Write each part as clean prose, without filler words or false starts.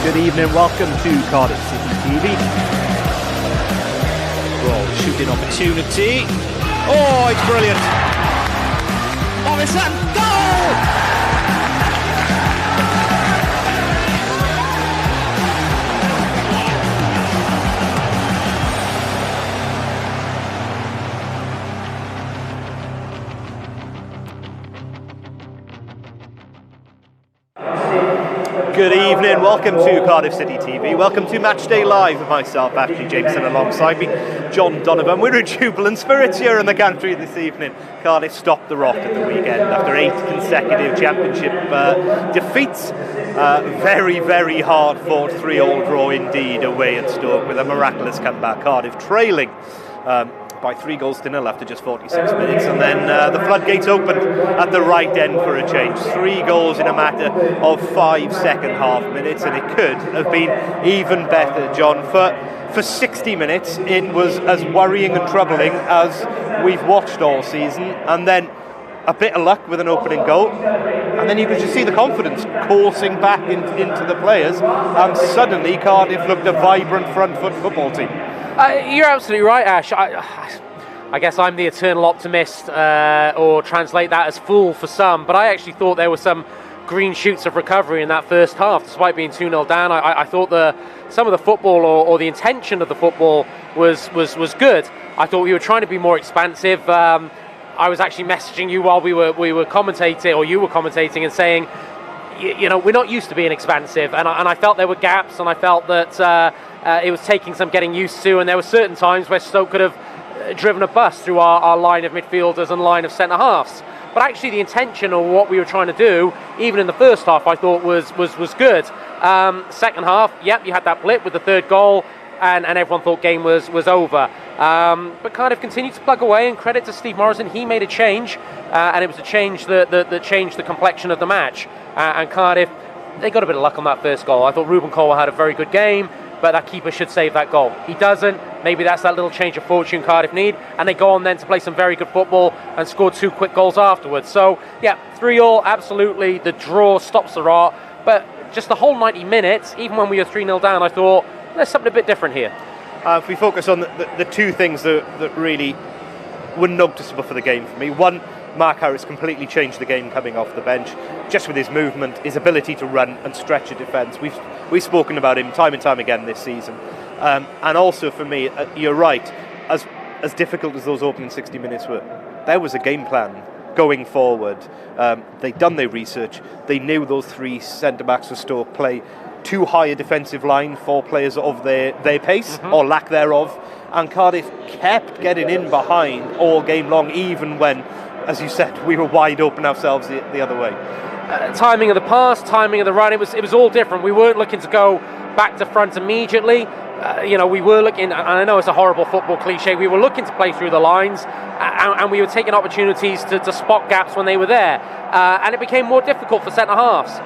Good evening, welcome to Cardiff City TV. Well, shooting opportunity. Oh, it's brilliant. Oh, it's that goal! Good evening, welcome to Cardiff City TV. Welcome to Matchday Live with myself, Ashley Jameson, alongside me, John Donovan. We're in jubilant spirits here in the country this evening. Cardiff stopped the rot at the weekend after 8 consecutive championship defeats. Very, very hard fought 3-3 draw indeed away at Stoke with a miraculous comeback. Cardiff trailing by 3-0 after just 46 minutes, and then the floodgates opened at the right end for a change. 3 goals in a matter of 5 second half minutes, and it could have been even better, John. For 60 minutes, it was as worrying and troubling as we've watched all season, and then a bit of luck with an opening goal, and then you could just see the confidence coursing back into the players, and suddenly Cardiff looked a vibrant front foot football team. You're absolutely right, Ash. I guess I'm the eternal optimist, or translate that as fool for some, but I actually thought there were some green shoots of recovery in that first half, despite being 2-0 down. I thought some of the football or the intention of the football was good. I thought we were trying to be more expansive. I was actually messaging you while we were commentating, or you were commentating, and saying, you know, we're not used to being expansive, and I felt there were gaps, and I felt that it was taking some getting used to, and there were certain times where Stoke could have driven a bus through our line of midfielders and line of centre halves. But actually the intention of what we were trying to do, even in the first half, I thought was good. Second half, yep, you had that blip with the third goal, and everyone thought game was over. But Cardiff continued to plug away, and credit to Steve Morrison, he made a change, and it was a change that changed the complexion of the match. And Cardiff, they got a bit of luck on that first goal. I thought Ruben Colwell had a very good game, but that keeper should save that goal. He doesn't. Maybe that's that little change of fortune Cardiff need, and they go on then to play some very good football and score 2 quick goals afterwards. So, yeah, 3-3, absolutely. The draw stops the rot, but just the whole 90 minutes, even when we were 3-0 down, I thought, there's something a bit different here. If we focus on the two things that really were noticeable for the game for me. One, Mark Harris completely changed the game coming off the bench, just with his movement, his ability to run and stretch a defence. We've spoken about him time and time again this season. And also for me, you're right, as difficult as those opening 60 minutes were, there was a game plan going forward. They'd done their research. They knew those 3 centre-backs for Stoke play too high a defensive line for players of their pace, or lack thereof. And Cardiff kept getting in behind all game long, even when, as you said, we were wide open ourselves the other way. Timing of the pass, timing of the run, it was all different. We weren't looking to go back to front immediately. We were looking, and I know it's a horrible football cliche, we were looking to play through the lines, and we were taking opportunities to spot gaps when they were there. And it became more difficult for centre halves.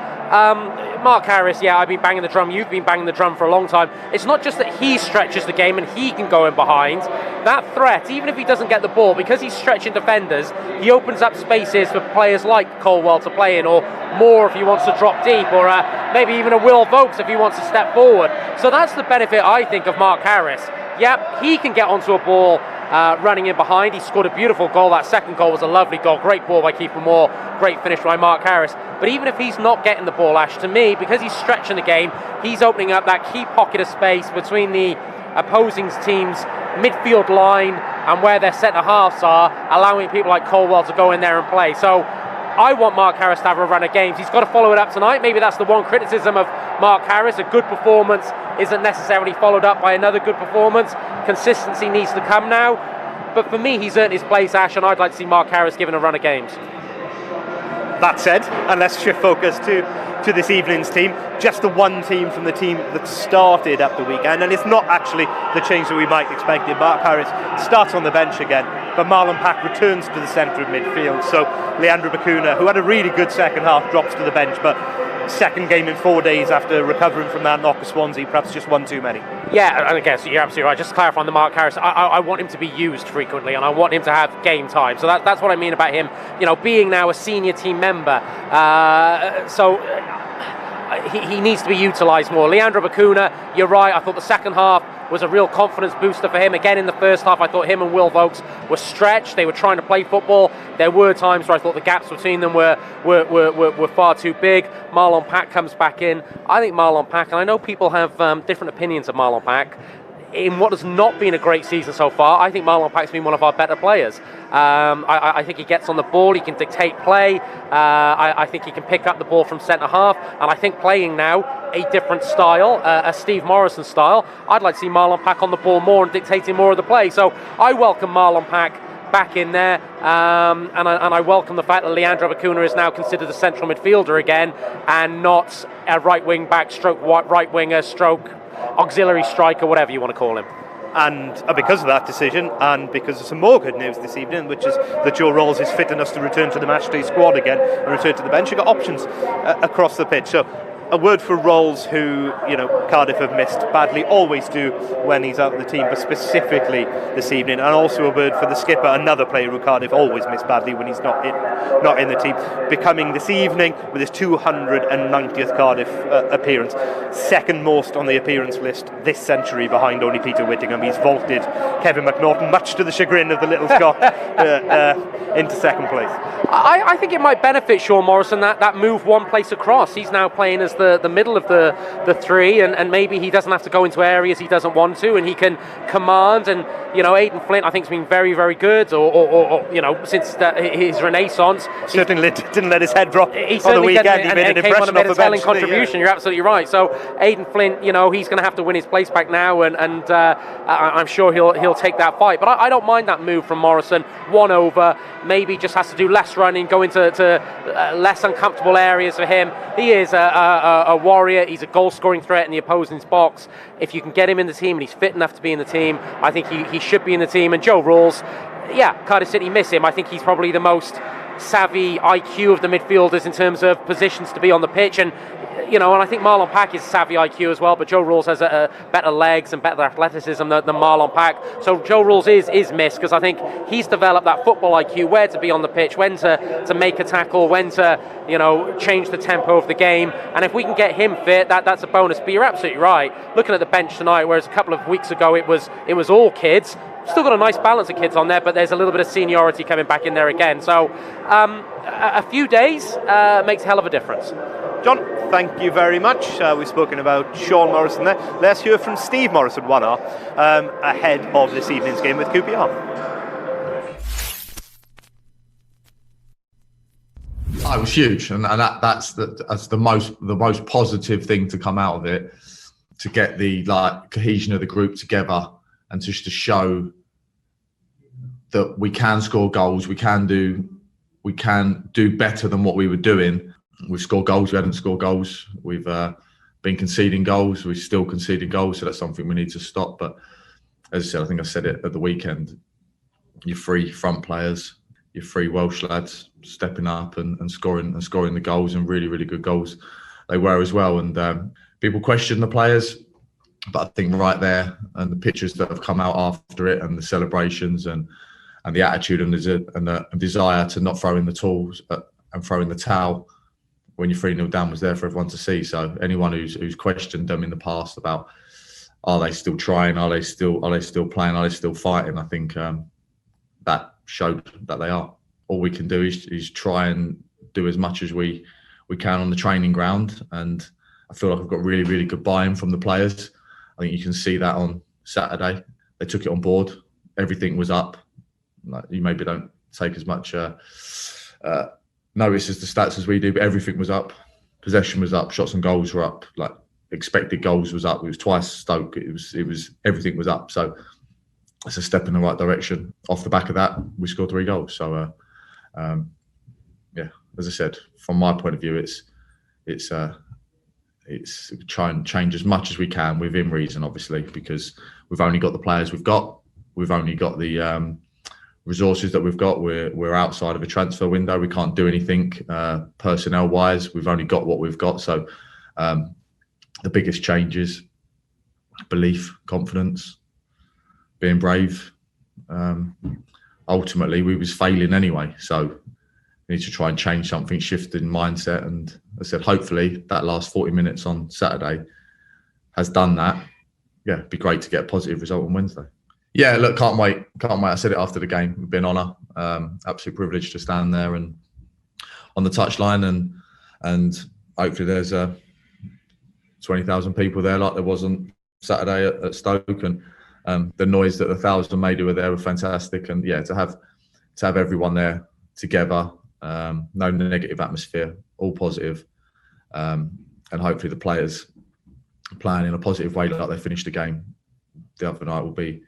Mark Harris, yeah, I've been banging the drum, you've been banging the drum for a long time. It's not just that he stretches the game and he can go in behind. That threat, even if he doesn't get the ball, because he's stretching defenders, he opens up spaces for players like Colwell to play in, or Moore if he wants to drop deep, or maybe even a Will Vokes if he wants to step forward. So that's the benefit, I think, of Mark Harris. Yep, he can get onto a ball running in behind. He scored a beautiful goal. That second goal was a lovely goal. Great ball by Keeper Moore. Great finish by Mark Harris. But even if he's not getting the ball, Ash, to me, because he's stretching the game, he's opening up that key pocket of space between the opposing team's midfield line and where their centre halves are, allowing people like Colwell to go in there and play. So I want Mark Harris to have a run of games. He's got to follow it up tonight. Maybe that's the one criticism of Mark Harris. A good performance isn't necessarily followed up by another good performance. Consistency needs to come now. But for me, he's earned his place, Ash, and I'd like to see Mark Harris given a run of games. That said, and let's shift focus to this evening's team, just the one team from the team that started at the weekend, and it's not actually the change that we might expect. Mark Harris starts on the bench again, but Marlon Pack returns to the centre of midfield. So Leandro Bacuna, who had a really good second half, drops to the bench, but second game in 4 days after recovering from that knock at Swansea, perhaps just one too many. Yeah, and I guess you're absolutely right. Just clarifying the Mark Harris, I want him to be used frequently, and I want him to have game time. So that's what I mean about him, being now a senior team member. So he needs to be utilised more. Leandro Bacuna, you're right, I thought the second half was a real confidence booster for him. Again, in the first half, I thought him and Will Vokes were stretched. They were trying to play football. There were times where I thought the gaps between them were far too big. Marlon Pack comes back in. I think Marlon Pack, and I know people have different opinions of Marlon Pack, in what has not been a great season so far, I think Marlon Pack's been one of our better players. I think he gets on the ball, he can dictate play, I think he can pick up the ball from centre half, and I think playing now a different style, a Steve Morrison style, I'd like to see Marlon Pack on the ball more and dictating more of the play. So I welcome Marlon Pack back in there, and I welcome the fact that Leandro Bacuna is now considered a central midfielder again, and not a right wing back stroke right winger stroke auxiliary striker, whatever you want to call him. And because of that decision, and because of some more good news this evening, which is that Joe Rolls is fit enough to return to the matchday squad again and return to the bench, you've got options across the pitch. So a word for Rolls, who, Cardiff have missed badly, always do when he's out of the team, but specifically this evening. And also a word for the skipper, another player who Cardiff always miss badly when he's not in the team, becoming this evening with his 290th Cardiff appearance, second most on the appearance list this century, behind only Peter Whittingham. He's vaulted Kevin McNaughton, much to the chagrin of the little Scot, into second place. I think it might benefit Sean Morrison that move one place across. He's now playing as the middle of the three, and maybe he doesn't have to go into areas he doesn't want to, and he can command. And Aidan Flint, I think, has been very, very good, or since his renaissance. Certainly didn't let his head drop on the weekend. He made an impression off the bench. Contribution. You're absolutely right. So Aidan Flint, he's going to have to win his place back now, and I'm sure he'll take that fight. But I don't mind that move from Morrison. One over, maybe just has to do less running, go into less uncomfortable areas for him. He is a warrior. He's a goal-scoring threat in the opposing's box. If you can get him in the team and he's fit enough to be in the team, I think he should be in the team. And Joe Rawls, Cardiff City miss him. I think he's probably the most savvy IQ of the midfielders in terms of positions to be on the pitch, and I think Marlon Pack is savvy IQ as well, but Joe Rawls has better legs and better athleticism than Marlon Pack. So Joe Rawls is missed, because I think he's developed that football IQ, where to be on the pitch, when to make a tackle, when to change the tempo of the game. And if we can get him fit, that's a bonus. But you're absolutely right. Looking at the bench tonight, whereas a couple of weeks ago it was all kids. Still got a nice balance of kids on there, but there's a little bit of seniority coming back in there again. So a few days makes a hell of a difference. John, thank you very much. We've spoken about Sean Morrison there. Let's hear from Steve Morrison, 1R, ahead of this evening's game with QPR. It was huge, and that's the most positive thing to come out of it, to get the cohesion of the group together, and just to show that we can score goals, we can do better than what we were doing. We've scored goals, we hadn't scored goals. We've been conceding goals, we're still conceding goals, so that's something we need to stop. But as I said, I think I said it at the weekend, your three front players, your three Welsh lads stepping up and scoring the goals, and really, really good goals they were as well. And people question the players, but I think right there, and the pictures that have come out after it, and the celebrations, and the attitude, and the desire to not throw in the tools and throw in the towel when you're 3-0 down, was there for everyone to see. So anyone who's questioned them in the past about, are they still trying, are they still playing, are they still fighting, I think that showed that they are. All we can do is try and do as much as we can on the training ground, and I feel like I've got really, really good buy-in from the players. I think you can see that on Saturday. They took it on board. Everything was up. You maybe don't take as much notice as the stats as we do, but everything was up. Possession was up. Shots and goals were up. Expected goals was up. It was twice Stoke. It was everything was up. So it's a step in the right direction. Off the back of that, we scored 3 goals. So as I said, from my point of view, it's try and change as much as we can within reason, obviously, because we've only got the players we've got. We've only got the resources that we've got. We're outside of a transfer window. We can't do anything personnel wise. We've only got what we've got. So the biggest changes: belief, confidence, being brave. Ultimately, we was failing anyway. So we need to try and change something, shift in mindset. And I said, hopefully that last 40 minutes on Saturday has done that. Yeah, it'd be great to get a positive result on Wednesday. Yeah, look, can't wait. I said it after the game. It's been an honour, absolute privilege to stand there and on the touchline, and hopefully there's 20,000 people there like there was on Saturday at Stoke, and the noise that the 1,000 made who were there were fantastic. And yeah, to have everyone there together, no negative atmosphere, all positive, and hopefully the players playing in a positive way like they finished the game the other night will be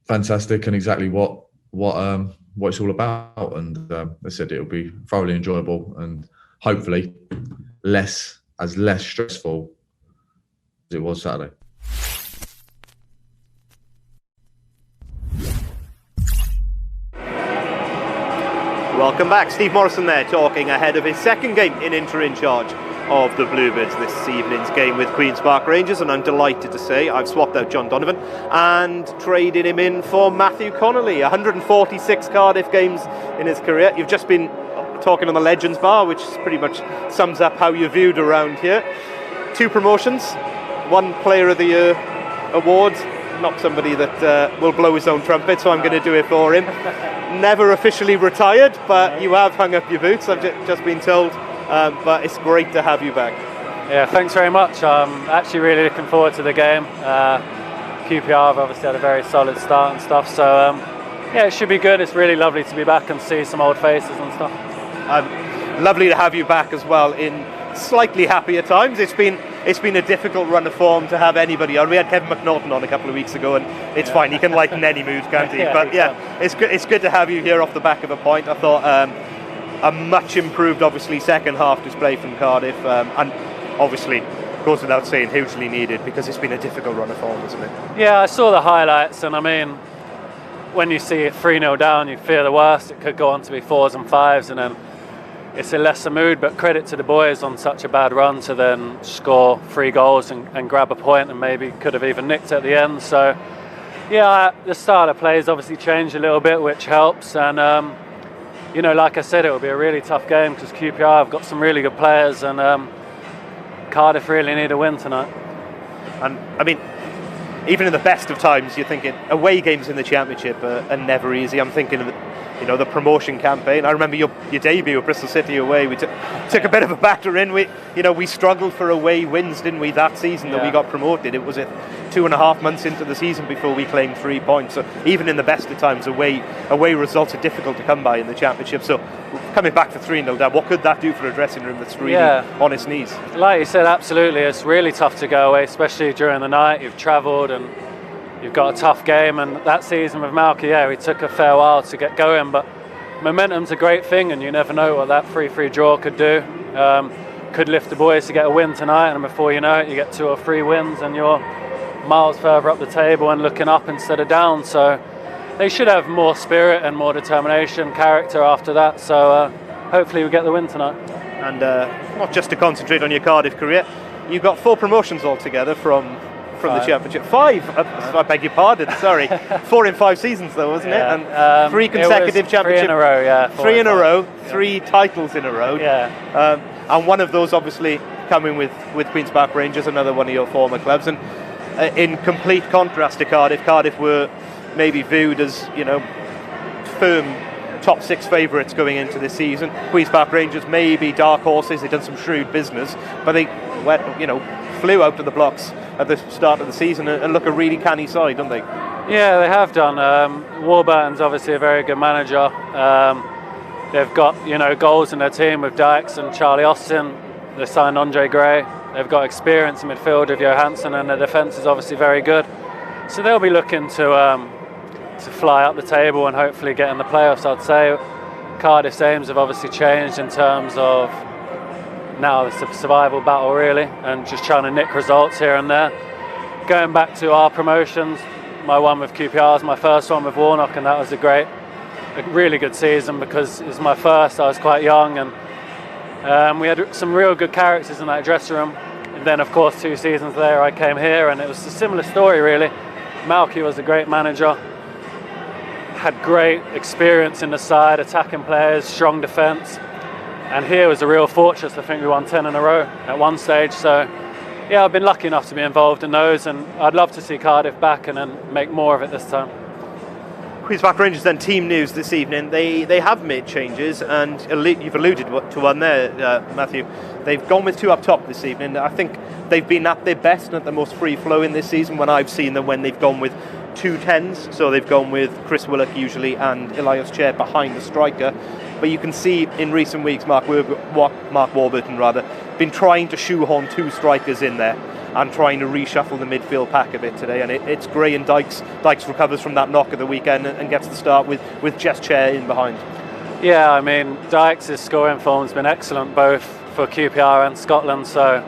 fantastic, and exactly what it's all about. And I said it'll be thoroughly enjoyable, and hopefully less stressful as it was Saturday. Welcome back. Steve Morrison there talking ahead of his second game in Inter in charge of the Bluebirds this evening's game with Queen's Park Rangers, and I'm delighted to say I've swapped out John Donovan and traded him in for Matthew Connolly. 146 Cardiff games in his career. You've just been talking on the Legends Bar, which pretty much sums up how you're viewed around here. 2 promotions, 1 Player of the Year award. Not somebody that will blow his own trumpet, so I'm going to do it for him. Never officially retired, but you have hung up your boots, I've just been told. But it's great to have you back. Yeah, thanks very much. I'm actually really looking forward to the game. QPR have obviously had a very solid start and stuff, so yeah, it should be good. It's really lovely to be back and see some old faces and stuff. Lovely to have you back as well in slightly happier times. It's been a difficult run of form to have anybody on. We had Kevin McNaughton on a couple of weeks ago, and it's fine. He can lighten any mood, can't he? But yeah, it's good to have you here off the back of a point. I thought a much improved, obviously, second half display from Cardiff, and obviously goes without saying hugely needed, because it's been a difficult run of form, isn't it? Yeah, I saw the highlights, and I mean, when you see it 3-0 down, you fear the worst. It could go on to be 4s and 5s, and then it's a lesser mood. But credit to the boys on such a bad run to then score 3 goals and grab a point, and maybe could have even nicked at the end. So yeah, the style of play has obviously changed a little bit, which helps. And you know, like I said, it will be a really tough game because QPR have got some really good players, and Cardiff really need a win tonight. And I mean, even in the best of times, you're thinking away games in the Championship are never easy. I'm thinking of the promotion campaign. I remember your debut at Bristol City away. We took a bit of a batter in. We struggled for away wins, didn't we, that season that we got promoted? It was 2.5 months into the season before we claimed 3 points. So even in the best of times, away results are difficult to come by in the Championship. So coming back to 3-0 down, what could that do for a dressing room that's really on its knees? Like you said, absolutely. It's really tough to go away, especially during the night. You've travelled and you've got a tough game, and that season with Malky, it took a fair while to get going, but momentum's a great thing, and you never know what that 3-3 draw could do. Could lift the boys to get a win tonight, and before you know it, you get 2 or 3 wins and you're miles further up the table and looking up instead of down. So they should have more spirit and more determination, character after that. So hopefully we get the win tonight. And not just to concentrate on your Cardiff career, you've got 4 promotions altogether from the Championship. 5, I beg your pardon, sorry. 4 in 5 seasons though, wasn't it? And 3 consecutive Championship. 3 in a row, yeah. 3 in a row, 3 titles in a row. Yeah. And one of those obviously coming with Queen's Park Rangers, another one of your former clubs. And in complete contrast to Cardiff were maybe viewed as, firm top 6 favourites going into this season. Queen's Park Rangers maybe dark horses. They've done some shrewd business, but they went, flew out of the blocks at the start of the season and look a really canny side, don't they? Yeah, they have done. Warburton's obviously a very good manager. They've got goals in their team with Dykes and Charlie Austin. They signed Andre Gray. They've got experience in midfield with Johansson, and their defence is obviously very good. So they'll be looking to fly up the table and hopefully get in the playoffs, I'd say. Cardiff's aims have obviously changed in terms of now it's a survival battle really, and just trying to nick results here and there. Going back to our promotions, my one with QPR is my first one with Warnock, and that was a really good season because it was my first. I was quite young, and we had some real good characters in that dressing room. And then of course 2 seasons later I came here, and it was a similar story really. Malky was a great manager, had great experience in the side, attacking players, strong defence. And here was a real fortress. I think we won 10 in a row at one stage. So, yeah, I've been lucky enough to be involved in those, and I'd love to see Cardiff back and then make more of it this time. Queen's Park Rangers then team news this evening. They have made changes, and you've alluded to one there, Matthew. They've gone with two up top this evening. I think they've been at their best and at the most free-flowing this season when I've seen them, when they've gone with two 10s. So they've gone with Chris Willock usually and Elias Chair behind the striker. But you can see in recent weeks, Mark Warburton been trying to shoehorn two strikers in there and trying to reshuffle the midfield pack a bit today. And it's Gray and Dykes. Dykes recovers from that knock at the weekend and gets the start with Jess Chair in behind. Yeah, I mean, Dykes' scoring form's been excellent both for QPR and Scotland, so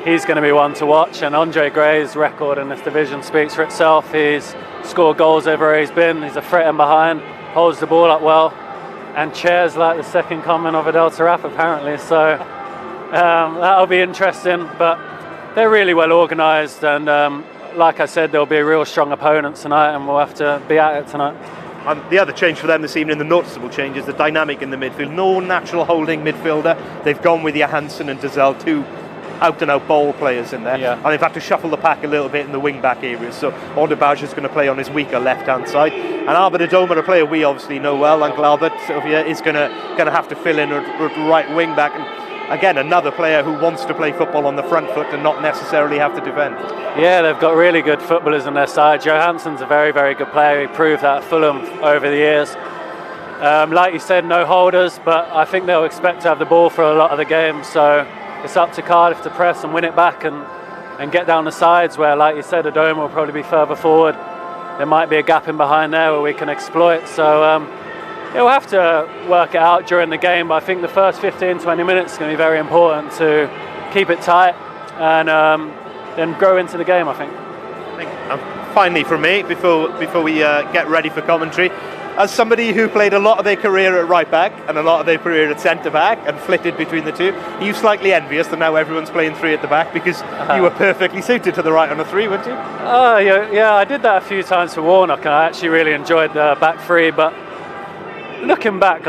he's going to be one to watch. And Andre Gray's record in this division speaks for itself. He's scored goals everywhere he's been. He's a threat in behind, holds the ball up well, and Chair's like the second coming of Adel Taraf apparently. So that'll be interesting. But they're really well organised, and like I said, there'll be a real strong opponent tonight, and we'll have to be at it tonight. And the other change for them this evening, the noticeable change, is the dynamic in the midfield. No natural holding midfielder. They've gone with Johansson and Dazelle, two out-and-out ball players in there. Yeah. And they've had to shuffle the pack a little bit in the wing-back areas. So Ordebaj is going to play on his weaker left-hand side. And Albert Adoma, a player we obviously know well, Uncle Albert, is going to have to fill in a right wing-back. And again, another player who wants to play football on the front foot and not necessarily have to defend. Yeah, they've got really good footballers on their side. Johansson's a very, very good player. He proved that at Fulham over the years. Like you said, no holders, but I think they'll expect to have the ball for a lot of the game. So it's up to Cardiff to press and win it back and get down the sides where, like you said, Adoma will probably be further forward. There might be a gap in behind there where we can exploit. So we'll have to work it out during the game, but I think the first 15-20 minutes is going to be very important to keep it tight and then grow into the game, I think. Finally from me, before we get ready for commentary, as somebody who played a lot of their career at right back and a lot of their career at centre back and flitted between the two, are you slightly envious that now everyone's playing three at the back, because you were perfectly suited to the right on a three, weren't you? Yeah, I did that a few times for Warnock, and I actually really enjoyed the back three, but looking back,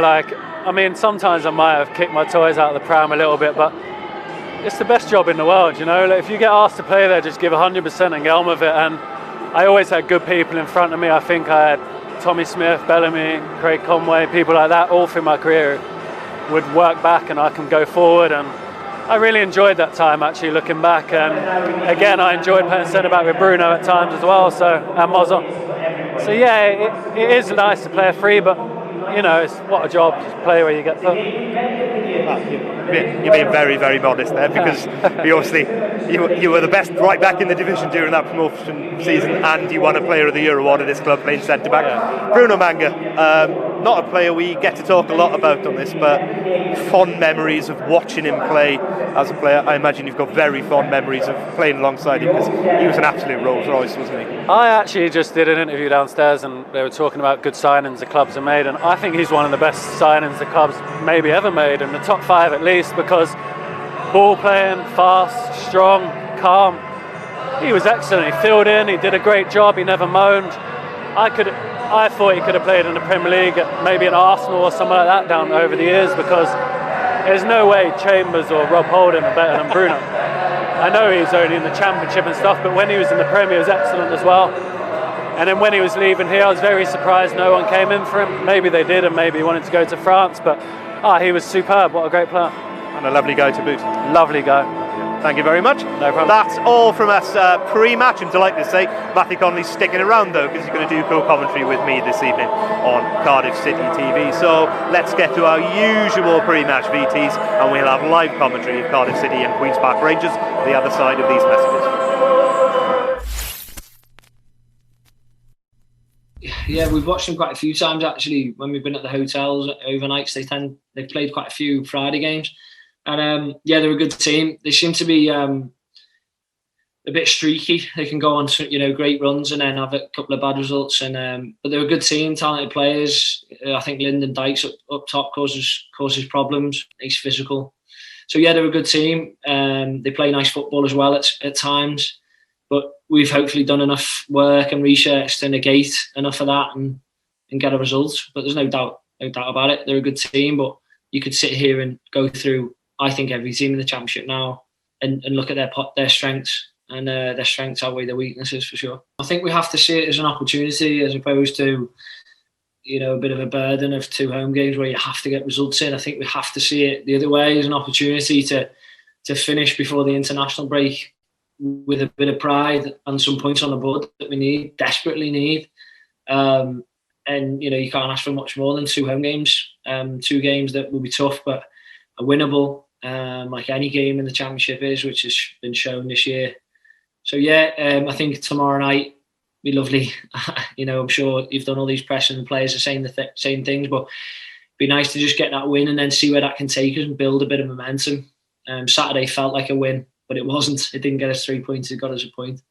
sometimes I might have kicked my toys out of the pram a little bit, but it's the best job in the world, if you get asked to play there, just give 100% and get on with it. And I always had good people in front of me. I think I had Tommy Smith, Bellamy, Craig Conway, people like that all through my career would work back and I can go forward, and I really enjoyed that time actually looking back. And again, I enjoyed playing centre back with Bruno at times as well, and Mozzo. So yeah, it is nice to play a free, but it's what a job to play where you get put. You're being very, very modest there, because you were the best right back in the division during that promotion season, and you won a Player of the Year award at this club playing centre back. Yeah. Bruno Manga, not a player we get to talk a lot about on this, but fond memories of watching him play as a player. I imagine you've got very fond memories of playing alongside him, because he was an absolute Rolls Royce, wasn't he? I actually just did an interview downstairs and they were talking about good signings the clubs have made, and I think he's one of the best signings the clubs maybe ever made, in the top 5 at least, because ball playing, fast, strong, calm. He was excellent. He filled in, he did a great job, he never moaned. I thought he could have played in the Premier League at maybe an Arsenal or something like that down over the years, because there's no way Chambers or Rob Holding are better than Bruno. I know he's only in the Championship and stuff, but when he was in the Premier he was excellent as well. And then when he was leaving here, I was very surprised no one came in for him. Maybe they did, and maybe he wanted to go to France, but he was superb. What a great player. And a lovely guy to boot. Lovely guy. Thank you very much. No problem. That's all from us pre-match. I'm delighted to say Matthew Connolly's sticking around though, because he's going to do co-commentary with me this evening on Cardiff City TV. So let's get to our usual pre-match VTs, and we'll have live commentary of Cardiff City and Queen's Park Rangers the other side of these messages. Yeah, we've watched them quite a few times actually when we've been at the hotels overnights. They've played quite a few Friday games. And they're a good team. They seem to be a bit streaky. They can go on, great runs and then have a couple of bad results. And but they're a good team, talented players. I think Lyndon Dykes up top causes problems. He's physical. So yeah, they're a good team. They play nice football as well at times. But we've hopefully done enough work and research to negate enough of that, and and get a result. But there's no doubt about it. They're a good team, but you could sit here and go through, I think, every team in the Championship now and look at their strengths, and their strengths outweigh their weaknesses for sure. I think we have to see it as an opportunity as opposed to, a bit of a burden of 2 home games where you have to get results in. I think we have to see it the other way as an opportunity to finish before the international break with a bit of pride and some points on the board that we desperately need. And you can't ask for much more than 2 home games, 2 games that will be tough but are winnable, like any game in the Championship is, which has been shown this year. So I think tomorrow night be lovely. I'm sure you've done all these press and the players are saying the same things, but it'd be nice to just get that win and then see where that can take us and build a bit of momentum. Saturday felt like a win, but it wasn't. It didn't get us 3 points. It got us a point.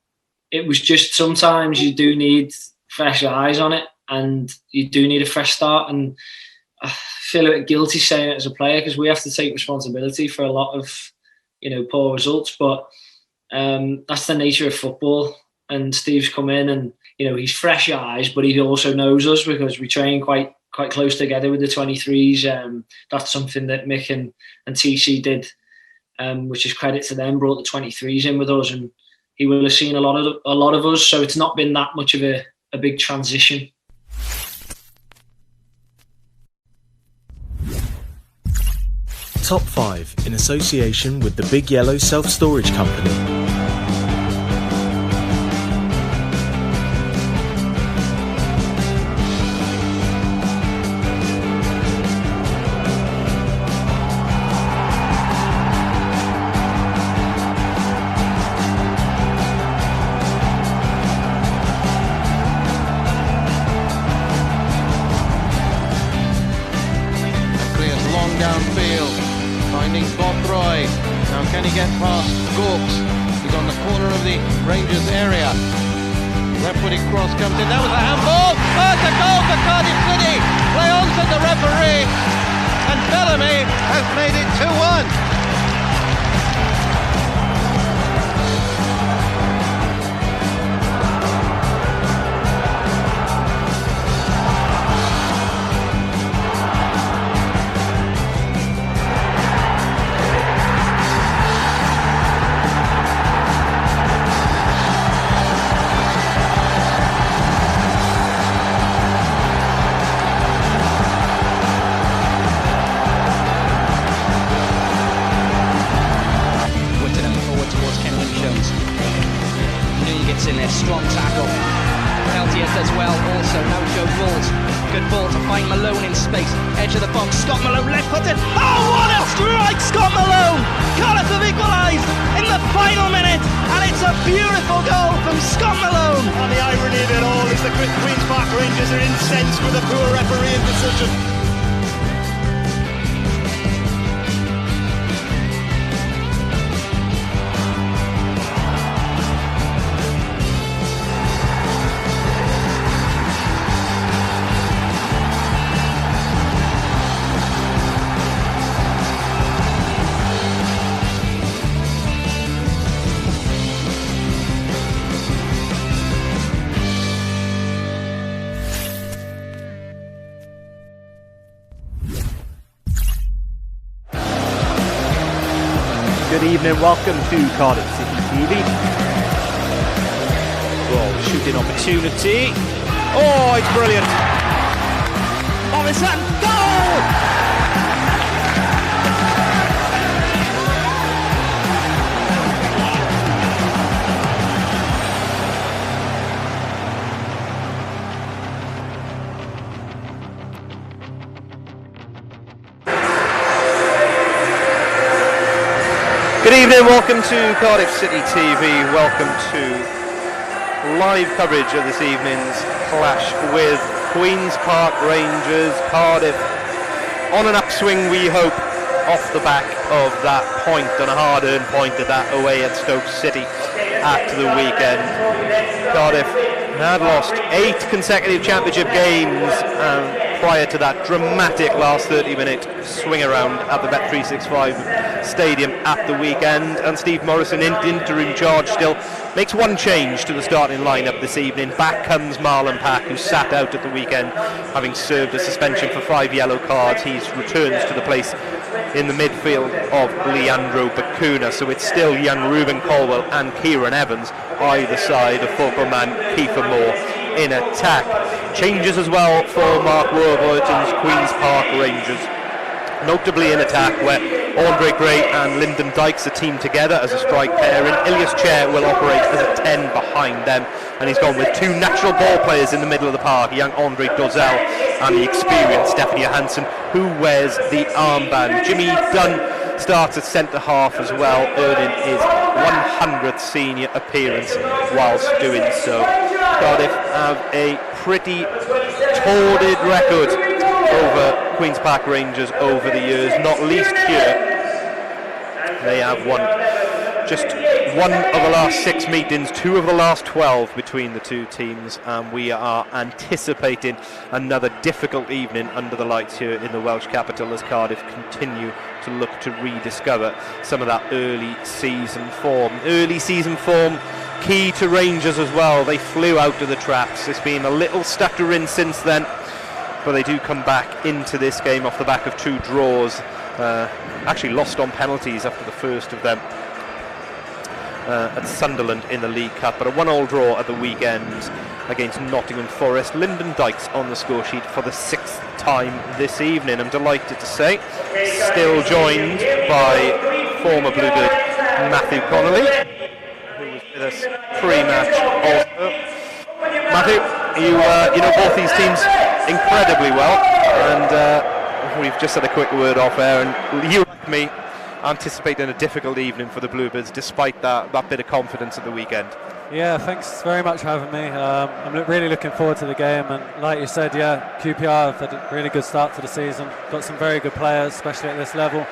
It was just sometimes you do need fresh eyes on it, and you do need a fresh start. And I feel a bit guilty saying it as a player because we have to take responsibility for a lot of, poor results. But that's the nature of football. And Steve's come in, and he's fresh eyes, but he also knows us because we train quite close together with the 23s. That's something that Mick and TC did, which is credit to them. Brought the 23s in with us, and he will have seen a lot of us. So it's not been that much of a big transition. Top 5 in association with the Big Yellow Self-Storage Company. Rangers area. Left footed cross comes in. That was a handball. Oh, it's a goal for Cardiff City. Play on to the referee. And Bellamy has made it 2-1. In there, strong tackle. Peltier does well also. Now Joe Balls. Good ball to find Malone in space. Edge of the box. Scott Malone left footed. Oh, what a strike, Scott Malone! Cardiff have equalised in the final minute, and it's a beautiful goal from Scott Malone. And the irony of it all is the Queen's Park Rangers are incensed with a poor refereeing decision. Good evening, welcome to Cardiff City TV. Well, shooting opportunity. Oh, it's brilliant. Morrison, goal! Good evening, welcome to Cardiff City TV. Welcome to live coverage of this evening's clash with Queen's Park Rangers. Cardiff on an upswing, we hope, off the back of that point, on a hard-earned point at that away at Stoke City at the weekend. Cardiff had lost 8 consecutive championship games prior to that dramatic last 30-minute swing around at the Bet365 Stadium at the weekend, and Steve Morrison in interim charge still makes one change to the starting lineup this evening. Back comes Marlon Pack, who sat out at the weekend, having served a suspension for 5 yellow cards. He returns to the place in the midfield of Leandro Bacuna. So it's still young Ruben Colwell and Kieran Evans either side of football man Kiefer Moore in attack. Changes as well for Mark Warburton's Queen's Park Rangers, notably in attack, where Andre Gray and Lyndon Dykes are teamed together as a strike pairing. Ilias Chair will operate as a 10 behind them, and he's gone with 2 natural ball players in the middle of the park, young Andre Dozel and the experienced Stephanie Johansson, who wears the armband. Jimmy Dunn starts at centre half as well, earning his 100th senior appearance whilst doing so. Cardiff have a pretty torrid record over Queen's Park Rangers over the years, not least here. They have won just 1 of the last 6 meetings, 2 of the last 12 between the two teams, and we are anticipating another difficult evening under the lights here in the Welsh capital as Cardiff continue to look to rediscover some of that early season form. Early season form key to Rangers as well. They flew out of the traps. It's been a little stuttering since then, but they do come back into this game off the back of 2 draws. Actually lost on penalties after the first of them at Sunderland in the League Cup, but a 1-1 draw at the weekend against Nottingham Forest. Lyndon Dykes on the score sheet for the 6th time this evening, I'm delighted to say. Still joined by former Bluebird Matthew Connolly, who was with us pre-match also. Matthew, you know both these teams incredibly well, and we've just had a quick word off air, and you, like me, anticipating a difficult evening for the Bluebirds despite that bit of confidence at the weekend. Yeah, thanks very much for having me. I'm really looking forward to the game, and like you said, yeah, QPR have had a really good start to the season. Got some very good players, especially at this level.